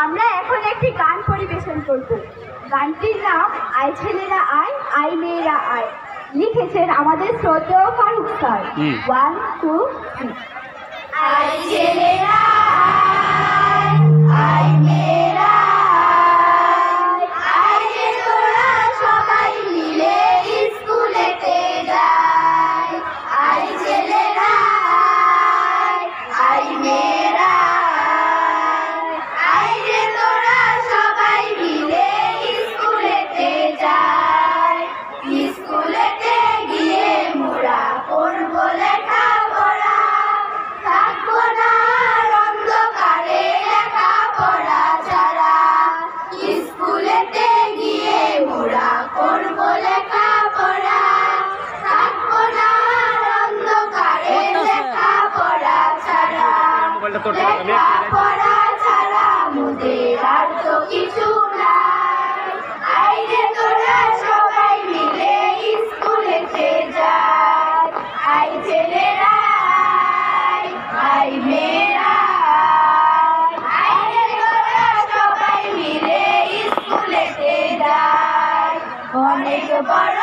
আমরা এখন একটি গান পরিবেশন করব। গানটির নাম আই ছেলেরা আয়, আই মেয়েরা আয়। লিখেছেন আমাদের শ্রদ্ধেয় ফারুক স্যার। 1 2 3। আই ছেলেরা আয়, আই মেয়েরা আয়, আয় রে তোরা সবাই মিলে স্কুলেতে যাই। আই ছেলেরা আয়, আই মেয়েরা আয়, আয় রে তোরা সবাই মিলে স্কুলেতে যাই। স্কুলেতে গিয়ে মোরা পড়ব লেখাপড়া, থাকবো না অন্ধকারে লেখাপড়া ছাড়া। স্কুলেতে গিয়ে মোরা পড়ব লেখাপড়া, থাকবো না অন্ধকারে লেখাপড়া ছাড়া। লেখাপড়া ছাড়া মোদের আর তো কিছু নাই। আইরে তোরা সবাই মিলে স্কুলেতে যাই। আই ছেলেরা আয়, আই মেয়েরা আয়, আইরে তোরা সবাই মিলে স্কুলেতে যাই। অনেক বড়